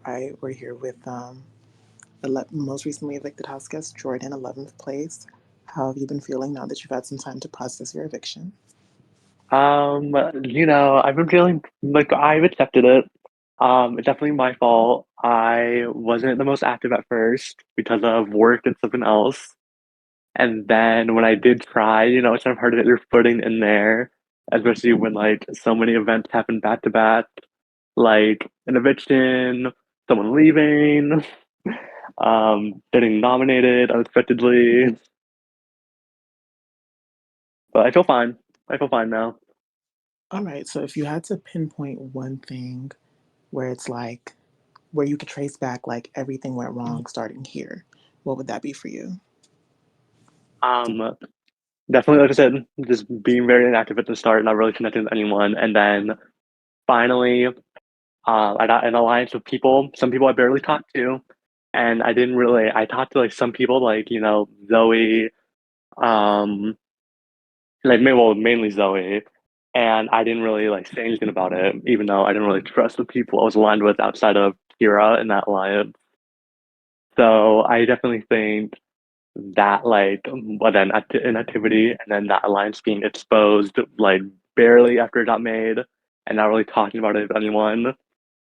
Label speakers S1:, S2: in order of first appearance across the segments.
S1: Right, we're here with most recently evicted house guest Jordan, 11th place. How have you been feeling now that you've had some time to process your eviction?
S2: I've been feeling like I've accepted it. It's definitely my fault. I wasn't the most active at first because of work and something else. And then when I did try, it's kind of hard to get your footing in there, especially when like so many events happen back to back, like an eviction, someone leaving, getting nominated unexpectedly. But I feel fine. I feel fine now.
S1: All right, so if you had to pinpoint one thing where it's like, where you could trace back like everything went wrong starting here, what would that be for you?
S2: Um, Definitely, like I said, just being very inactive at the start, not really connecting with anyone, and then finally, I got an alliance with people. Some people I barely talked to, and I didn't really. I talked to like some people, like Zoe, um, mainly Zoe, and I didn't really like say anything about it, even though I didn't really trust the people I was aligned with outside of Kira in that alliance. So I definitely think that but then inactivity and then that alliance being exposed like barely after it got made and not really talking about it with anyone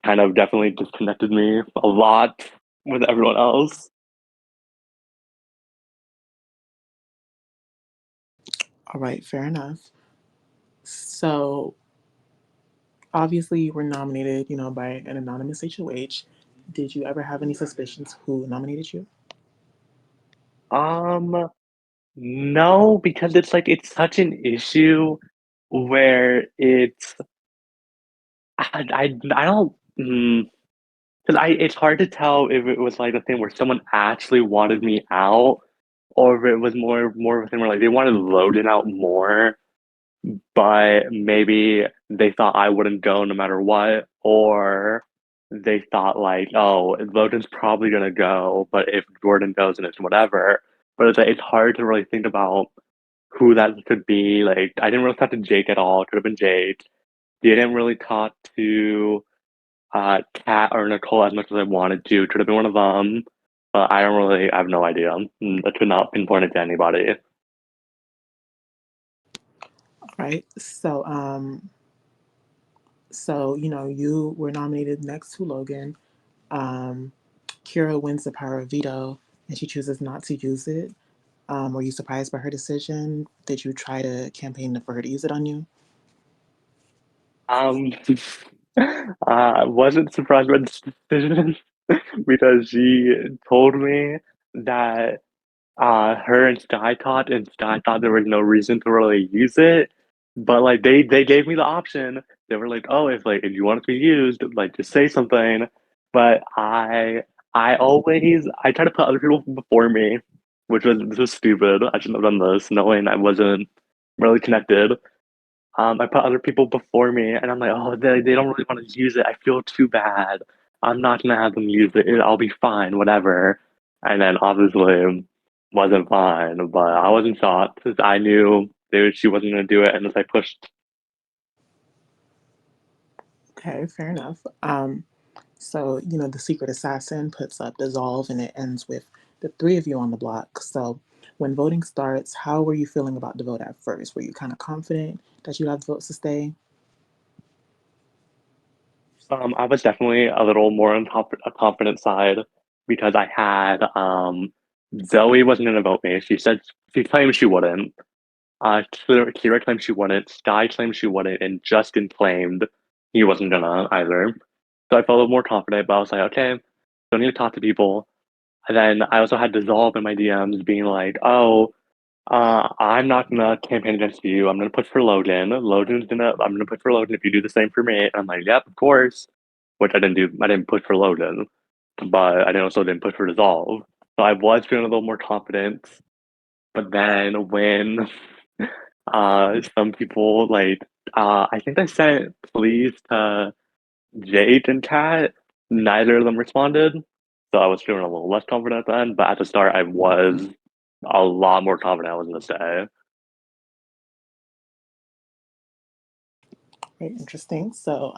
S2: kind of definitely disconnected me a lot with everyone else.
S1: All right, fair enough. So obviously you were nominated, by an anonymous HOH. Did you ever have any suspicions who nominated you?
S2: Um, no, because it's like it's such an issue where I don't because I it's hard to tell if it was like a thing where someone actually wanted me out or if it was more of a thing where like they wanted Loden out more, but maybe they thought I wouldn't go no matter what, or they thought like, oh, Loden's probably gonna go, but if Jordan goes, and it's whatever. But it's like, it's hard to really think about who that could be. Like, I didn't really talk to Jake at all. It could have been Jake. Didn't really talk to Kat or Nicole as much as I wanted to. Could have been one of them, but I have no idea. I could not pinpoint it to anybody.
S1: All right. So you were nominated next to Logan. Um, Kira wins the power of veto, and she chooses not to use it. Were you surprised by her decision? Did you try to campaign for her to use it on you?
S2: Um, I wasn't surprised by this decision because she told me that her and Sky talked, and Sky thought there was no reason to really use it. But like they gave me the option. They were like, "Oh, if you want it to be used, like just say something." But I try to put other people before me, which was this was stupid. I shouldn't have done this, knowing I wasn't really connected. I put other people before me, and I'm like, oh, they don't really want to use it. I feel too bad. I'm not gonna have them use it. I'll be fine, whatever. And then obviously wasn't fine, but I wasn't shocked because I knew she wasn't gonna do it unless I pushed.
S1: Okay, fair enough. So the secret assassin puts up dissolve, and it ends with the three of you on the block. So when voting starts, how were you feeling about the vote at first? Were you kind of confident that you had the votes to stay?
S2: I was definitely a little more on a confident side because I had Zoe wasn't gonna vote me. She claimed she wouldn't. Kira claimed she wouldn't. Sky claimed she wouldn't, and Justin claimed he wasn't gonna either. So I felt a little more confident, but I was like, okay, don't need to talk to people. And then I also had Dissolve in my DMs being like, oh, I'm not gonna campaign against you. I'm gonna push for Logan. I'm gonna push for Logan if you do the same for me. And I'm like, yep, of course. Which I didn't do. I didn't push for Logan, but I didn't push for Dissolve. So I was feeling a little more confident. But then when some people I think I sent please to Jade and Kat. Neither of them responded. So I was feeling a little less confident then, but at the start I was a lot more confident I was gonna say.
S1: Very interesting. So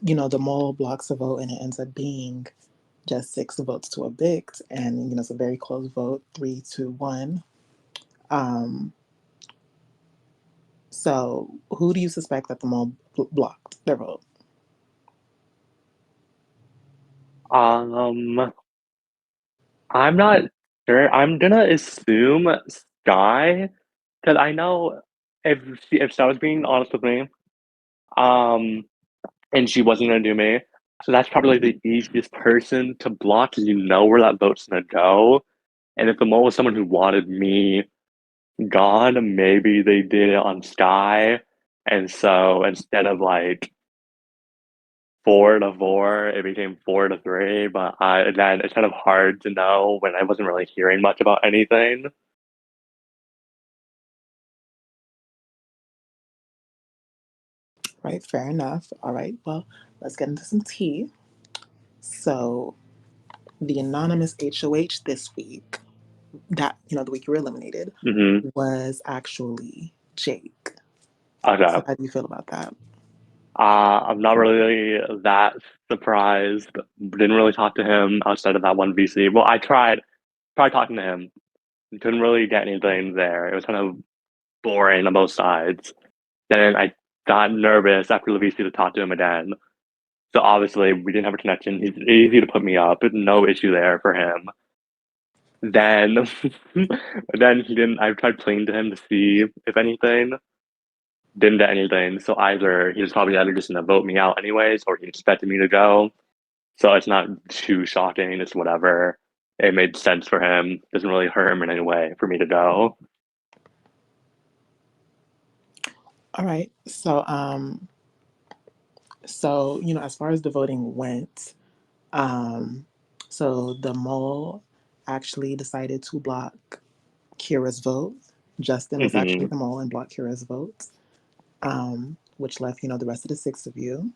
S1: the mole blocks a vote and it ends up being just 6 votes to evict, and it's a very close vote, 3-1. Um, so who do you suspect that the mole blocked their vote?
S2: Um, I'm not sure. I'm gonna assume Sky, because I know if if Sky was being honest with me, um, and she wasn't gonna do me, so that's probably the easiest person to block, because you know where that vote's gonna go. And if the mole was someone who wanted me gone, maybe they did it on Sky, and so instead of like 4-4, it became 4-3. But then it's kind of hard to know when I wasn't really hearing much about anything.
S1: Right, fair enough. All right, well, let's get into some tea. So the anonymous HOH this week, that the week you were eliminated,
S2: Hmm.
S1: was actually Jake. So
S2: Okay.
S1: how do you feel about that?
S2: I'm not really that surprised. Didn't really talk to him outside of that one VC. Well, I tried talking to him. Couldn't really get anything there. It was kind of boring on both sides. Then I got nervous after the VC to talk to him again. So obviously we didn't have a connection. He's easy to put me up. No issue there for him. Then then he didn't. I tried playing to him to see if anything. Didn't get anything. So either he was probably either just gonna vote me out anyways, or he expected me to go. So it's not too shocking. It's whatever. It made sense for him. Doesn't really hurt him in any way for me to go.
S1: All right. So as far as the voting went, um, so the mole actually decided to block Kira's vote. Justin was actually
S2: Hmm.
S1: the mole and blocked Kira's vote, which left the rest of the 6 of you.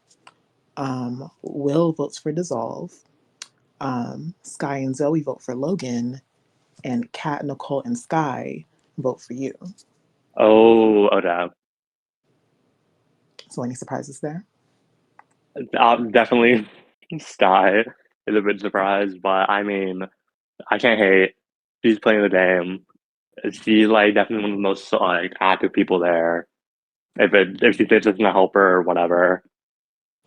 S1: Will votes for dissolve. Sky and Zoe vote for Logan, and Kat, Nicole, and Sky vote for you.
S2: Oh, okay.
S1: So any surprises there?
S2: Definitely Sky is a bit surprised, but I mean, I can't hate. She's playing the game. She's like definitely one of the most like active people there. If she thinks it's gonna help her or whatever,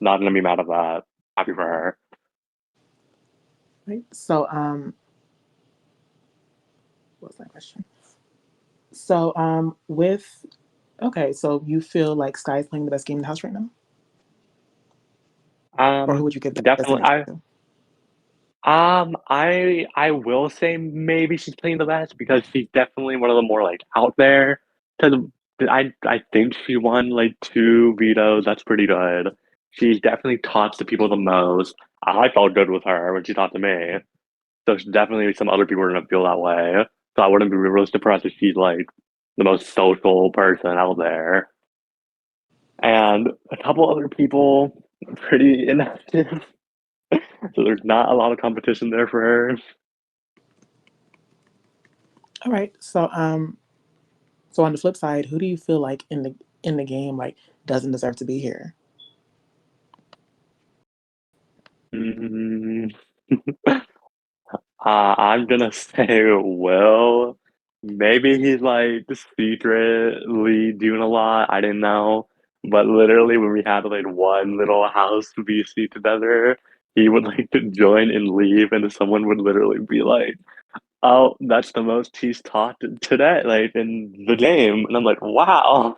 S2: not gonna be mad at that. Happy for her.
S1: Right. So what was my question? So with okay, so you feel like Sky is playing the best game in the house right now, or who would you give that
S2: Definitely.
S1: designation to?
S2: I will say maybe she's playing the best because she's definitely one of the more like out there. Because I think she won like 2 vetoes. That's pretty good. She's definitely talks to people the most. I felt good with her when she talked to me. So definitely some other people are gonna feel that way. So I wouldn't be really surprised if she's like the most social person out there. And a couple other people pretty inactive. So there's not a lot of competition there for her.
S1: All right. So on the flip side, who do you feel like in the game like doesn't deserve to be here?
S2: Mm, I'm gonna say Will. Maybe he's like secretly doing a lot. I didn't know. But literally, when we had like one little house VC together, he would like to join and leave, and someone would literally be like, "Oh, that's the most he's talked today, like in the game." And I'm like, "Wow."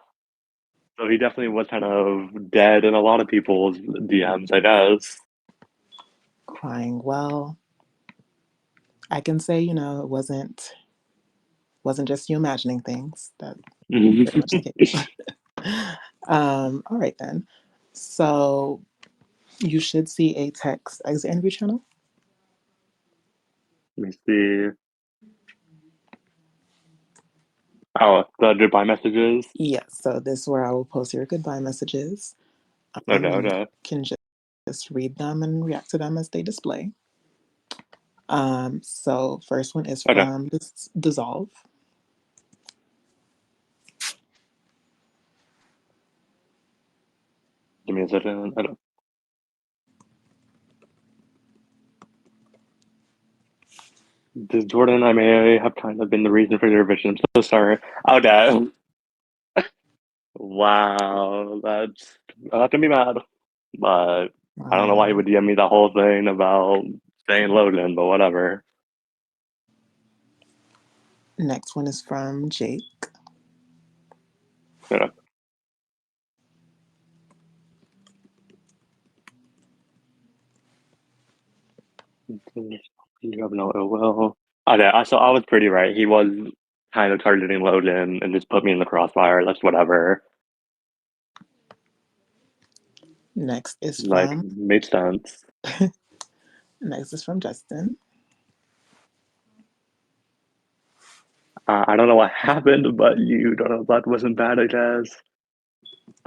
S2: So he definitely was kind of dead in a lot of people's DMs, I guess.
S1: Crying. Well, I can say it wasn't just you imagining things. That's very much the case. All right then. So you should see a text exit interview channel.
S2: Let me see. Oh, the goodbye messages.
S1: Yes. So this is where I will post your goodbye messages.
S2: Okay,
S1: And you
S2: okay,
S1: can just read them and react to them as they display. So first one is
S2: okay.
S1: from Dissolve.
S2: Give me a second. This Jordan, I may have kind of been the reason for your revision. I'm so sorry. Okay. Wow, that's I'm not gonna be mad, but I don't know why he would
S1: Um,
S2: DM me the whole thing about staying Logan, but whatever.
S1: Next one is from Jake.
S2: You know, you have no ill will. Okay, so I was pretty right. He was kind of targeting Logan and just put me in the crossfire. That's whatever.
S1: Next is
S2: Like,
S1: from
S2: made sense.
S1: Next is from Justin.
S2: I don't know what happened, but you don't know that wasn't bad, I guess.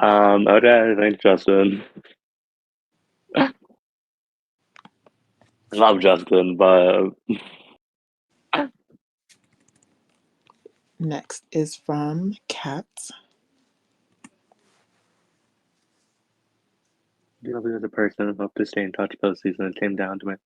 S2: Okay, thanks, Justin. I love Justin, but
S1: Next is from Kat.
S2: you know, the person who hope to stay in touch postseason. It came down to it.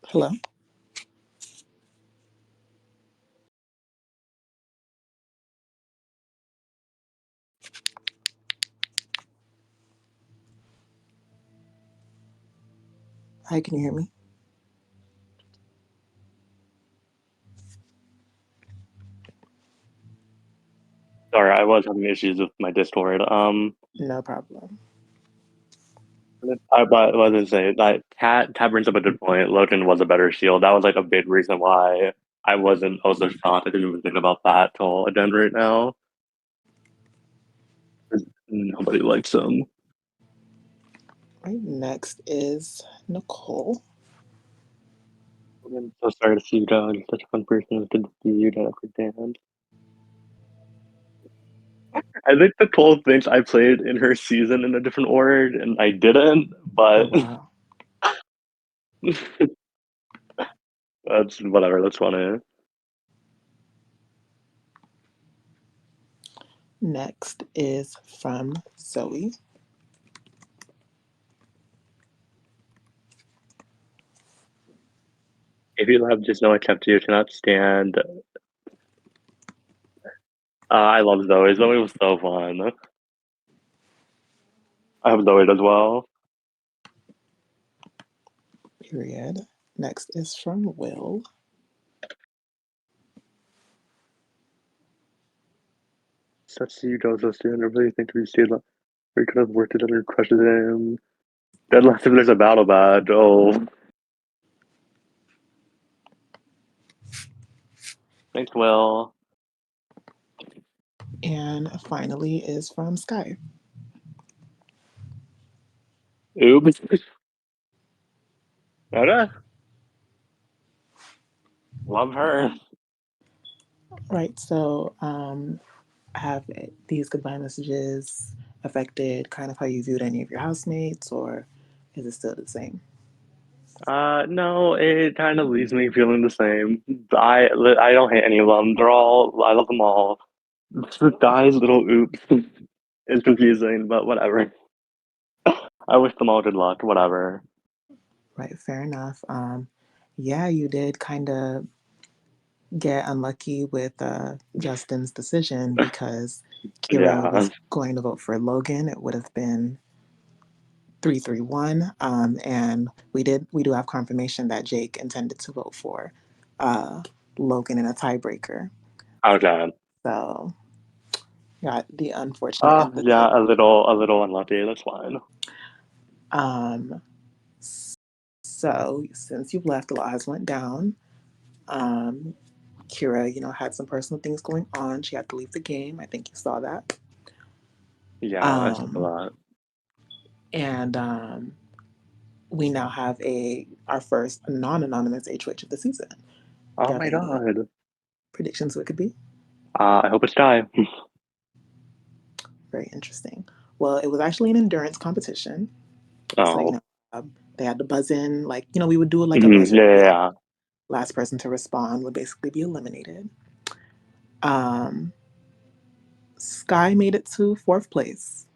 S1: Hello. Hi, can you hear me?
S2: Sorry, I was having issues with my Discord.
S1: No problem.
S2: But what was I say? That Cat brings up a good point. Logan was a better shield. That was like a big reason why I wasn't also shocked. I didn't even think about that till again right now. 'Cause nobody likes him.
S1: Right. Next is Nicole.
S2: I'm so sorry to see you go. You're such a fun person. It's good to see you down for Dan. I think Nicole thinks I played in her season in a different org, and I didn't.
S1: Oh
S2: But
S1: wow.
S2: that's whatever. That's funny.
S1: Next is from Zoe.
S2: If you have just know I kept you, cannot stand. I love Zoe. Zoe was so fun. I hope Zoe does well.
S1: Period. Next is from Will.
S2: Such you goes so soon. I really think we stayed. We could have worked together, crushed him. Dead last if there's a battle badge. Oh, thanks, Will.
S1: And finally is from Sky.
S2: Oops. Okay. Love her.
S1: Right. So, have these goodbye messages affected kind of how you viewed any of your housemates, or is it still the same?
S2: No, it kind of leaves me feeling the same. I don't hate any of them. I love them all. The guy's little oops is confusing, but whatever. I wish them all good luck. Whatever.
S1: Right. Fair enough. Yeah, you did kind of get unlucky with Justin's decision because Kira
S2: Yeah.
S1: was going to vote for Logan. It would have been 3-3-1. And we do have confirmation that Jake intended to vote for uh, Logan in a tiebreaker.
S2: Okay.
S1: So got the unfortunate end of the
S2: Yeah,
S1: stick.
S2: a little unlucky. That's fine.
S1: Um, so since you've left, a lot has went down. Um, Kira, had some personal things going on. She had to leave the game. I think you saw that.
S2: Yeah, I saw
S1: Um,
S2: that.
S1: and we now have our first non-anonymous HOH of the season. Do
S2: Oh
S1: you have
S2: my
S1: any
S2: god.
S1: predictions who it could be?
S2: I hope it's Sky.
S1: Very interesting. Well, it was actually an endurance competition. So,
S2: Oh,
S1: they had to buzz in, like, we would do it like a
S2: mhm,
S1: buzzer.
S2: yeah,
S1: Be
S2: yeah,
S1: like,
S2: yeah.
S1: last person to respond would basically be eliminated. Um, Sky made it to fourth place.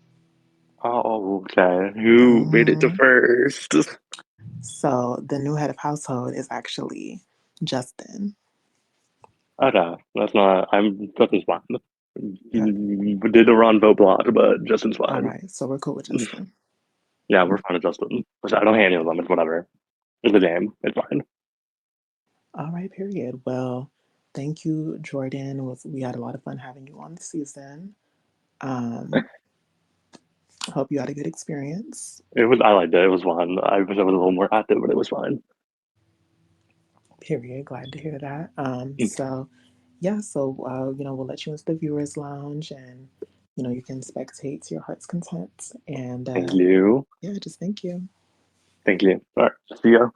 S2: Oh, okay. Who made it to
S1: hmm
S2: first?
S1: So the new head of household is actually Justin.
S2: Okay, that's not. Justin's fine.
S1: Okay.
S2: We did the wrong vote block, but Justin's
S1: All
S2: fine.
S1: right. So we're cool with Justin.
S2: Yeah, we're fine with Justin. I don't hate any of them. It's whatever. It's the game. It's fine.
S1: All right. Period. Well, thank you, Jordan. We had a lot of fun having you on the season. Um, Hope you had a good experience.
S2: It was. I liked it. It was fun. I wish I was a little more active, but it was fine.
S1: Period. Glad to hear that. So yeah, so we'll let you into the viewers lounge and you can spectate to your heart's content. And
S2: Thank you.
S1: yeah, just thank you.
S2: Thank you. All right. See ya.